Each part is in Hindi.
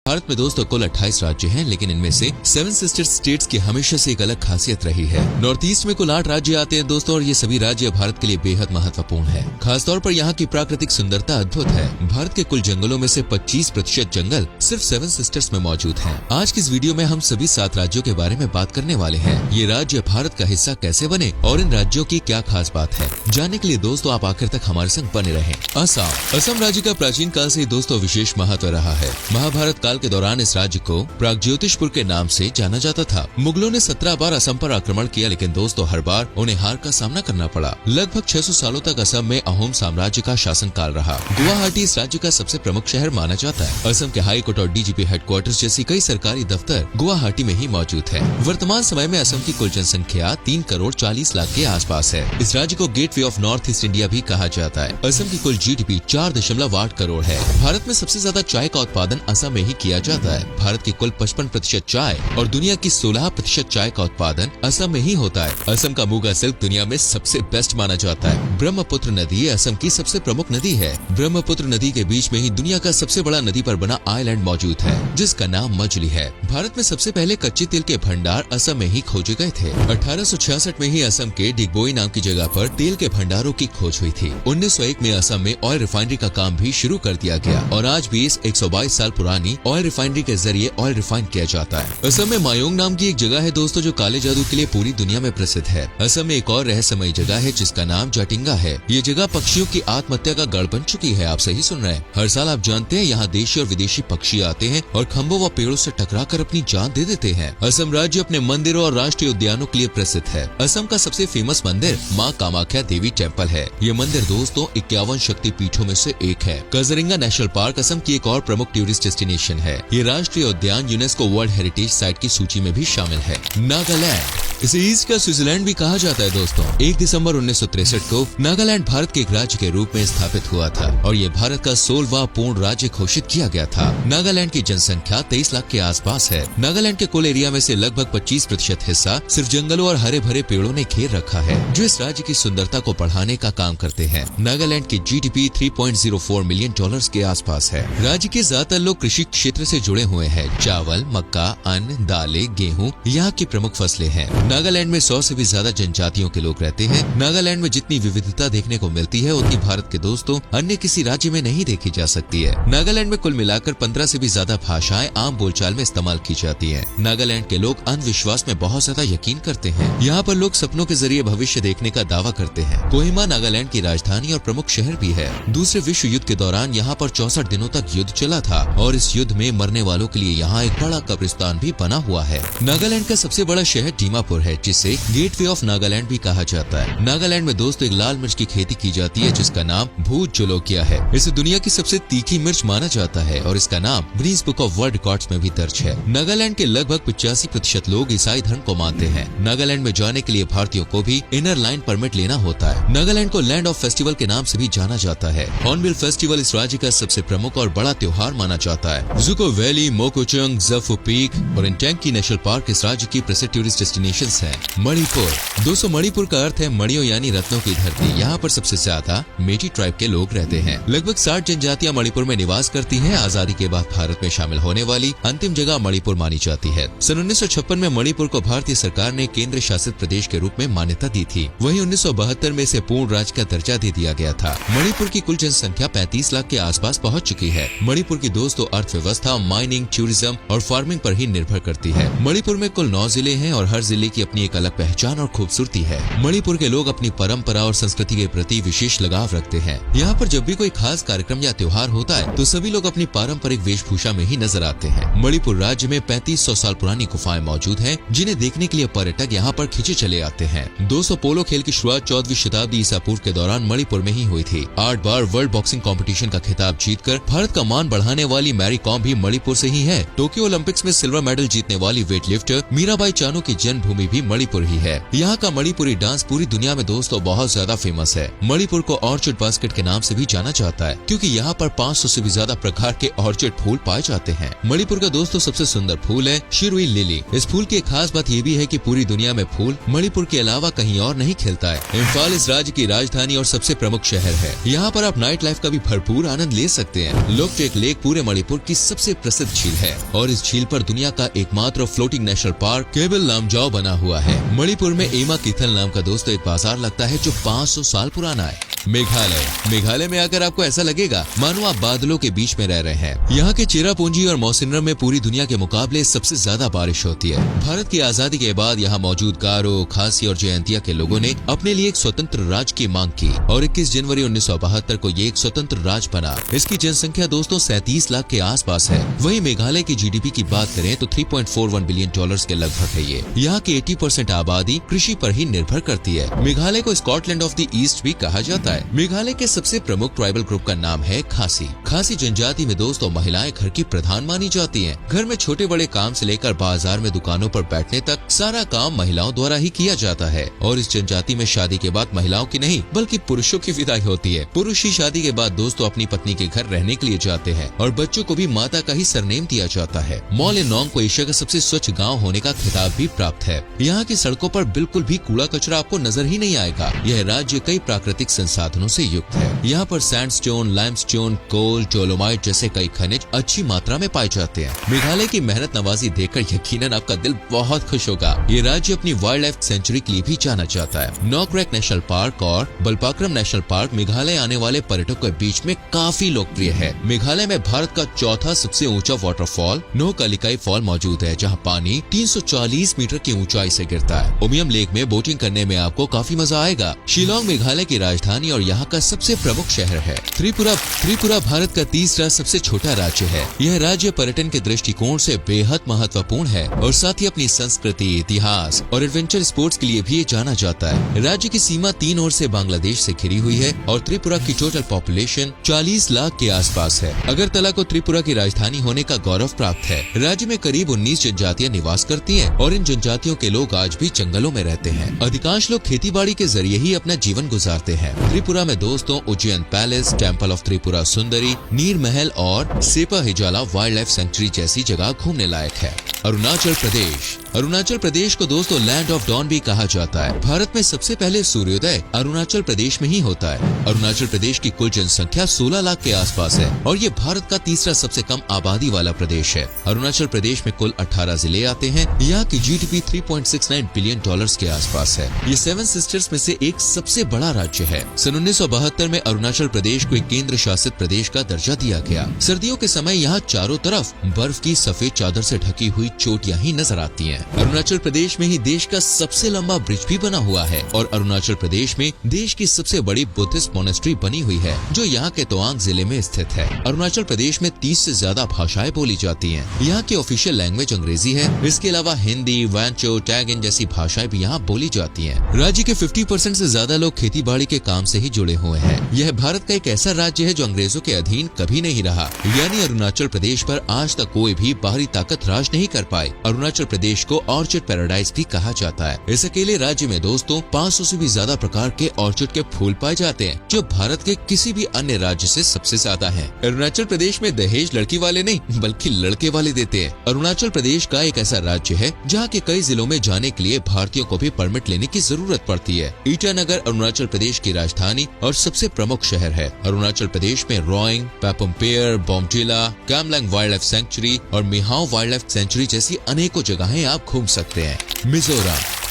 भारत में दोस्तों कुल 28 राज्य हैं, लेकिन इनमें से 7 सिस्टर स्टेट्स की हमेशा से एक अलग खासियत रही है। नॉर्थ ईस्ट में कुल 8 राज्य आते हैं दोस्तों, और ये सभी राज्य भारत के लिए बेहद महत्वपूर्ण है। खासतौर पर यहाँ की प्राकृतिक सुंदरता अद्भुत है। भारत के कुल जंगलों में से 25% जंगल सिर्फ 7 सिस्टर्स में मौजूद हैं। आज की इस वीडियो में हम सभी 7 राज्यों के बारे में बात करने वाले हैं। ये राज्य भारत का हिस्सा कैसे बने और इन राज्यों की क्या खास बात है, जानने के लिए दोस्तों आप आखिर तक हमारे संग बने रहें। असम राज्य का प्राचीन काल से दोस्तों विशेष महत्व रहा है। महाभारत काल के दौरान इस राज्य को प्रागज्योतिषपुर के नाम से जाना जाता था। मुगलों ने 17 बार असम पर आक्रमण किया, लेकिन दोस्तों हर बार उन्हें हार का सामना करना पड़ा। लगभग 600 सालों तक असम में अहोम साम्राज्य का शासन काल रहा। गुवाहाटी इस राज्य का सबसे प्रमुख शहर माना जाता है। असम के हाई कोर्ट और डीजीपी हेडक्वार्टर्स जैसी कई सरकारी दफ्तर गुवाहाटी में ही मौजूद है। वर्तमान समय में असम की कुल जनसंख्या 3 करोड़ 40 लाख के आसपास है। इस राज्य को gateway of north east India भी कहा जाता है। असम की कुल जीडीपी 4.8 करोड़ है। भारत में सबसे ज्यादा चाय का उत्पादन असम में ही किया जाता है। भारत की कुल 55% चाय और दुनिया की 16% चाय का उत्पादन असम में ही होता है। असम का मुगा सिल्क दुनिया में सबसे बेस्ट माना जाता है। ब्रह्मपुत्र नदी असम की सबसे प्रमुख नदी है। ब्रह्मपुत्र नदी के बीच में ही दुनिया का सबसे बड़ा नदी पर बना आइलैंड मौजूद है, जिसका नाम मजली है। भारत में सबसे पहले कच्चे तेल के भंडार असम में ही खोजे गए थे। 1866 में ही असम के डिगबोई नाम की जगह पर तेल के भंडारों की खोज हुई थी। 1901 में असम में ऑयल रिफाइनरी का काम भी शुरू कर दिया गया और आज भी इस 122 साल पुरानी ऑयल रिफाइनरी के जरिए ऑयल रिफाइन किया जाता है। असम में मायोंग नाम की एक जगह है दोस्तों, जो काले जादू के लिए पूरी दुनिया में प्रसिद्ध है। असम में एक और रहस्यमयी जगह है जिसका नाम जाटिंगा है। ये जगह पक्षियों की आत्महत्या का गढ़ बन चुकी है। आप सही सुन रहे हैं। हर साल आप जानते हैं यहाँ देशी और विदेशी पक्षी आते हैं और खम्भों व पेड़ों से टकराकर अपनी जान दे देते हैं। असम राज्य अपने मंदिरों और राष्ट्रीय उद्यानों के लिए प्रसिद्ध है। असम का सबसे फेमस मंदिर माँ कामाख्या देवी टेम्पल है। ये मंदिर दोस्तों 51 शक्ति पीठों में से एक है। काजीरंगा नेशनल पार्क असम की एक और प्रमुख टूरिस्ट डेस्टिनेशन है। ये राष्ट्रीय उद्यान यूनेस्को वर्ल्ड हेरिटेज साइट की सूची में भी शामिल है। नागालैंड, इसे ईस्ट का स्विट्जरलैंड भी कहा जाता है दोस्तों। 1 दिसंबर 1963 को नागालैंड भारत के एक राज्य के रूप में स्थापित हुआ था और ये भारत का 16वां पूर्ण राज्य घोषित किया गया था। नागालैंड की जनसंख्या 23 लाख के आसपास है। नागालैंड के कुल एरिया में से लगभग 25% हिस्सा सिर्फ जंगलों और हरे भरे पेड़ों ने घेर रखा है, जो इस राज्य की सुंदरता को बढ़ाने का काम करते हैं। नागालैंड की जीडीपी $3.04 मिलियन के आसपास है। राज्य के ज्यादातर लोग कृषि क्षेत्र से जुड़े हुए हैं। चावल, मक्का, अन्न, दालें, गेहूँ यहाँ की प्रमुख फसलें हैं। नागालैंड में 100 से भी ज्यादा जनजातियों के लोग रहते हैं। नागालैंड में जितनी विविधता देखने को मिलती है उतनी भारत के दोस्तों अन्य किसी राज्य में नहीं देखी जा सकती है। नागालैंड में कुल मिलाकर 15 से भी ज्यादा भाषाएं आम बोलचाल में इस्तेमाल की जाती हैं। नागालैंड के लोग अंधविश्वास में बहुत ज्यादा यकीन करते हैं। यहाँ पर लोग सपनों के जरिए भविष्य देखने का दावा करते हैं। कोहिमा नागालैंड की राजधानी और प्रमुख शहर भी है। दूसरे विश्व युद्ध के दौरान यहाँ पर 64 दिनों तक युद्ध चला था और इस युद्ध में मरने वालों के लिए यहाँ एक बड़ा कब्रिस्तान भी बना हुआ है। नागालैंड का सबसे बड़ा शहर दीमापुर है, जिसे गेटवे ऑफ नागालैंड भी कहा जाता है। नागालैंड में दोस्तों एक लाल मिर्च की खेती की जाती है जिसका नाम भूत जोलोकिया है। इसे दुनिया की सबसे तीखी मिर्च माना जाता है और इसका नाम Guinness book of world records में भी दर्ज है। नागालैंड के लगभग 85% लोग ईसाई धर्म को मानते हैं। नागालैंड में जाने के लिए भारतीयों को भी इनर लाइन परमिट लेना होता है। नागालैंड को लैंड ऑफ फेस्टिवल के नाम से भी जाना जाता है। हॉर्नबिल फेस्टिवल इस राज्य का सबसे प्रमुख और बड़ा त्योहार माना जाता है। जुको वैली, मोकोचंग, जफू पीक और इंटेंकी नेशनल पार्क इस राज्य की प्रसिद्ध टूरिस्ट डेस्टिनेशंस हैं। मणिपुर, दोस्तों मणिपुर का अर्थ है मणियों यानी रत्नों की धरती। यहाँ पर सबसे ज्यादा मेटी ट्राइब के लोग रहते हैं। लगभग 60 जनजातियाँ मणिपुर में निवास करती हैं। आजादी के बाद भारत में शामिल होने वाली अंतिम जगह मणिपुर मानी जाती है। सन 1956 में मणिपुर को भारतीय सरकार ने केंद्र शासित प्रदेश के रूप में मान्यता दी थी। वहीं 1972 में इसे पूर्ण राज्य का दर्जा दे दिया गया था। मणिपुर की कुल जनसंख्या 35 लाख के आसपास पहुँच चुकी है। मणिपुर की दोस्तों अर्थव्यवस्था माइनिंग, टूरिज्म और फार्मिंग पर ही निर्भर करती है। मणिपुर में कुल 9 जिले हैं और हर जिले की अपनी एक अलग पहचान और खूबसूरती है। मणिपुर के लोग अपनी परंपरा और संस्कृति के प्रति विशेष लगाव रखते हैं। यहाँ पर जब भी कोई खास कार्यक्रम या त्योहार होता है तो सभी लोग अपनी पारंपरिक वेशभूषा में ही नजर आते हैं। मणिपुर राज्य में 3500 साल पुरानी गुफाएं मौजूद हैं, जिन्हें देखने के लिए पर्यटक यहाँ पर खींचे चले आते हैं। 200 पोलो खेल की शुरुआत 14वीं शताब्दी ईसा पूर्व के दौरान मणिपुर में ही हुई थी। 8 बार वर्ल्ड बॉक्सिंग कंपटीशन का खिताब जीतकर भारत का मान बढ़ाने वाली मैरी कॉम भी मणिपुर से ही है। टोक्यो ओलंपिक्स में सिल्वर मेडल जीतने वाली वेट लिफ्टर मीराबाई चानू की जन्मभूमि भी मणिपुर ही है। यहाँ का मणिपुरी डांस पूरी दुनिया में दोस्तों बहुत ज्यादा फेमस है। मणिपुर को ऑर्चिड बास्केट के नाम से भी जाना जाता है, क्योंकि यहाँ पर 500 से भी ज्यादा प्रकार के ऑर्चिड फूल पाए जाते हैं। मणिपुर का दोस्तों सबसे सुंदर फूल है शिरुई लिली। इस फूल की एक खास बात ये भी है कि पूरी दुनिया में फूल मणिपुर के अलावा कहीं और नहीं खिलता है। इम्फाल इस राज्य की राजधानी और सबसे प्रमुख शहर है। यहाँ पर आप नाइट लाइफ का भी भरपूर आनंद ले सकते हैं। लोकटेक लेक पूरे मणिपुर की सबसे सबसे प्रसिद्ध झील है और इस झील पर दुनिया का एकमात्र floating national park cable Lamjao बना हुआ है। मणिपुर में एमा किथल नाम का दोस्तों एक बाजार लगता है जो 500 साल पुराना है। मेघालय में आकर आपको ऐसा लगेगा मानो आप बादलों के बीच में रह रहे हैं। यहाँ के चेरापूंजी और मौसिनराम में पूरी दुनिया के मुकाबले सबसे ज्यादा बारिश होती है। भारत की आजादी के बाद यहाँ मौजूद गारो, खासी और जयंतिया के लोगों ने अपने लिए एक स्वतंत्र राज्य की मांग की और 21 जनवरी 1972 को ये एक स्वतंत्र राज्य बना। इसकी जनसंख्या दोस्तों 37 लाख के आसपास है। वहीं मेघालय की जीडीपी की बात करें तो 3.41 बिलियन डॉलर्स के लगभग है ये। यहाँ की 80% आबादी कृषि पर ही निर्भर करती है। मेघालय को स्कॉटलैंड ऑफ द ईस्ट भी कहा जाता है। मेघालय के सबसे प्रमुख ट्राइबल ग्रुप का नाम है खासी। खासी जनजाति में दोस्तों महिलाएं घर की प्रधान मानी जाती हैं। घर में छोटे बड़े काम से लेकर बाजार में दुकानों पर बैठने तक सारा काम महिलाओं द्वारा ही किया जाता है। और इस जनजाति में शादी के बाद महिलाओं की नहीं बल्कि पुरुषों की विदाई होती है। पुरुष ही शादी के बाद दोस्तों अपनी पत्नी के घर रहने के लिए जाते हैं और बच्चों को भी माता का ही सरनेम दिया जाता है। मॉलेनोंग को एशिया का सबसे स्वच्छ गाँव होने का खिताब भी प्राप्त है। यहाँ की सड़कों पर बिल्कुल भी कूड़ा कचरा आपको नजर ही नहीं आएगा। यह राज्य कई प्राकृतिक संसाधनों से युक्त है। यहाँ पर सैंडस्टोन, लाइमस्टोन, कोल, डोलोमाइट जैसे कई खनिज अच्छी मात्रा में पाए जाते हैं। मेघालय की मेहनत नवाजी देखकर यकीनन आपका दिल बहुत खुश होगा। ये राज्य अपनी वाइल्ड लाइफ सेंचुरी के लिए भी जाना जाता है। नॉकरेक नेशनल पार्क और बलपाक्रम नेशनल पार्क मेघालय आने वाले पर्यटकों के बीच में काफी लोकप्रिय है। मेघालय में भारत का चौथा सबसे ऊंचा वाटरफॉल नोहकालिकाई फॉल मौजूद है, जहाँ पानी 340 मीटर की ऊंचाई से गिरता है। उमियम लेक में बोटिंग करने में आपको काफी मजा आएगा। शिलोंग मेघालय की राजधानी और यहाँ का सबसे प्रमुख शहर है। त्रिपुरा भारत का तीसरा सबसे छोटा राज्य है। यह राज्य पर्यटन के दृष्टिकोण से बेहद महत्वपूर्ण है और साथ ही अपनी संस्कृति, इतिहास और एडवेंचर स्पोर्ट्स के लिए भी जाना जाता है। राज्य की सीमा 3 ओर से बांग्लादेश से घिरी हुई है और त्रिपुरा की टोटल पॉपुलेशन 40 लाख के आसपास है। अगरतला को त्रिपुरा की राजधानी होने का गौरव प्राप्त है। राज्य में करीब 19 जनजातियाँ निवास करती है और इन जनजातियों के लोग आज भी जंगलों में रहते हैं। अधिकांश लोग खेती बाड़ी के जरिए ही अपना जीवन गुजारते हैं। त्रिपुरा में दोस्तों Ujjain palace, temple of Tripura Sundari, नीर महल और सेपा हिजाला वाइल्ड लाइफ सेंचुरी जैसी जगह घूमने लायक है। अरुणाचल प्रदेश को दोस्तों लैंड ऑफ डॉन भी कहा जाता है। भारत में सबसे पहले सूर्योदय अरुणाचल प्रदेश में ही होता है। अरुणाचल प्रदेश की कुल जनसंख्या 16 लाख के आसपास है और ये भारत का तीसरा सबसे कम आबादी वाला प्रदेश है। अरुणाचल प्रदेश में कुल 18 जिले आते हैं। यहाँ की जीडीपी 3.69 बिलियन डॉलर्स के आसपास है। ये 7 सिस्टर्स में से एक सबसे बड़ा राज्य है। सन 1972 में अरुणाचल प्रदेश को एक केंद्र शासित प्रदेश का दर्जा दिया गया। सर्दियों के समय यहाँ चारों तरफ बर्फ की सफेद चादर से ढकी हुई चोटियां ही नजर आती हैं। अरुणाचल प्रदेश में ही देश का सबसे लंबा ब्रिज भी बना हुआ है और अरुणाचल प्रदेश में देश की सबसे बड़ी बुद्धिस्ट मोनेस्ट्री बनी हुई है जो यहाँ के तवांग जिले में स्थित है। अरुणाचल प्रदेश में 30 से ज्यादा भाषाएं बोली जाती हैं। यहाँ की ऑफिशियल लैंग्वेज अंग्रेजी है। इसके अलावा हिंदी, वांचो, टैगिन जैसी भाषाएं भी यहाँ बोली जाती हैं। राज्य के 50% से ज्यादा लोग खेती बाड़ी के काम से ही जुड़े हुए हैं। यह भारत का एक ऐसा राज्य है जो अंग्रेजों के अधीन कभी नहीं रहा, यानी अरुणाचल प्रदेश पर आज तक कोई भी बाहरी ताकत राज नहीं कर पाई। अरुणाचल प्रदेश को ऑर्चिड पैराडाइज भी कहा जाता है। इस अकेले राज्य में दोस्तों 500 से भी ज्यादा प्रकार के ऑर्चिड के फूल पाए जाते हैं जो भारत के किसी भी अन्य राज्य से सबसे ज्यादा है। अरुणाचल प्रदेश में दहेज लड़की वाले नहीं बल्कि लड़के वाले देते हैं। अरुणाचल प्रदेश का एक ऐसा राज्य है जहाँ के कई जिलों में जाने के लिए भारतीयों को भी परमिट लेने की जरूरत पड़ती है। ईटानगर अरुणाचल प्रदेश की राजधानी और सबसे प्रमुख शहर है। अरुणाचल प्रदेश में Roing, Papum Pare, Bomdila, Kamlang wildlife sanctuary और मिहाओ वाइल्ड लाइफ सेंचुरी जैसी अनेकों जगहें आप घूम सकते हैं।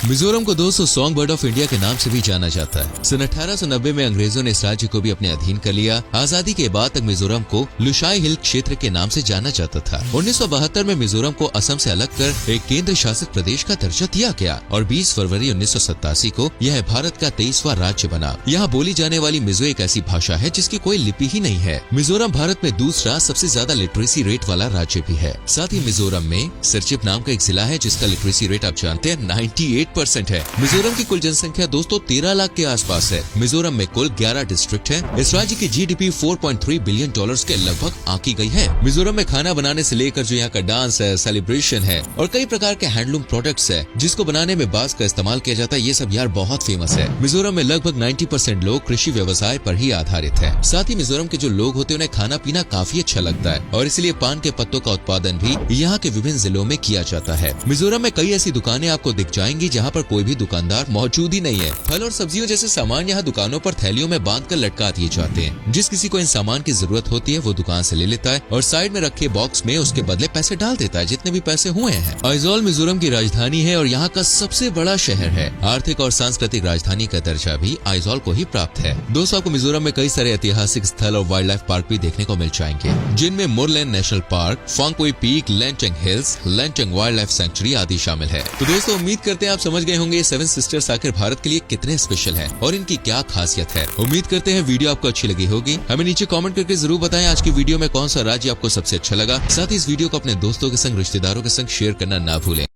मिजोरम को दोस्तों सॉन्ग बर्ड ऑफ इंडिया के नाम से भी जाना जाता है। सन 1890 में अंग्रेजों ने इस राज्य को भी अपने अधीन कर लिया। आजादी के बाद तक मिजोरम को लुशाई हिल क्षेत्र के नाम से जाना जाता था। 1972 में मिजोरम को असम से अलग कर एक केंद्र शासित प्रदेश का दर्जा दिया गया और 20 फरवरी 1987 को यह भारत का 23वां राज्य बना। यहाँ बोली जाने वाली मिजो एक ऐसी भाषा है जिसकी कोई लिपि ही नहीं है। मिजोरम भारत में दूसरा सबसे ज्यादा लिटरेसी रेट वाला राज्य भी है। साथ ही मिजोरम में सिरचिप नाम का एक जिला है जिसका लिटरेसी रेट आप जानते हैं 98% है। मिजोरम की कुल जनसंख्या दोस्तों 13 लाख के आसपास है। मिजोरम में कुल 11 डिस्ट्रिक्ट है। इस राज्य की जीडीपी 4.3 बिलियन डॉलर्स के लगभग आंकी गई है। मिजोरम में खाना बनाने से लेकर जो यहाँ का डांस है, सेलिब्रेशन है और कई प्रकार के हैंडलूम प्रोडक्ट्स है जिसको बनाने में बांस का इस्तेमाल किया जाता है, ये सब यार बहुत फेमस है। मिजोरम में लगभग 90% लोग कृषि व्यवसाय पर ही आधारित है। साथ ही मिजोरम के जो लोग होते हैं उन्हें खाना पीना काफी अच्छा लगता है और इसलिए पान के पत्तों का उत्पादन भी यहाँ के विभिन्न जिलों में किया जाता है। मिजोरम में कई ऐसी दुकानें आपको दिख जाएंगी जहाँ पर कोई भी दुकानदार मौजूद ही नहीं है। फल और सब्जियों जैसे सामान यहाँ दुकानों पर थैलियों में बांधकर लटका दिए जाते हैं। जिस किसी को इन सामान की जरूरत होती है वो दुकान से ले लेता है और साइड में रखे बॉक्स में उसके बदले पैसे डाल देता है, जितने भी पैसे हुए हैं। आइजोल मिजोरम की राजधानी है और यहाँ का सबसे बड़ा शहर है। आर्थिक और सांस्कृतिक राजधानी का दर्जा भी आइजोल को ही प्राप्त है। दोस्तों, आपको मिजोरम में कई सारे ऐतिहासिक स्थल और वाइल्ड लाइफ पार्क भी देखने को मिल जाएंगे, जिनमें Murlen national park, Phawngpui peak, Lengteng hills, Lengteng wildlife sanctuary आदि शामिल है। तो दोस्तों, उम्मीद करते हैं आप समझ गए होंगे सेवन सिस्टर्स आखिर भारत के लिए कितने स्पेशल है और इनकी क्या खासियत है। उम्मीद करते हैं वीडियो आपको अच्छी लगी होगी। हमें नीचे कमेंट करके जरूर बताएं आज की वीडियो में कौन सा राज्य आपको सबसे अच्छा लगा। साथ ही इस वीडियो को अपने दोस्तों के संग, रिश्तेदारों के संग शेयर करना ना भूलें।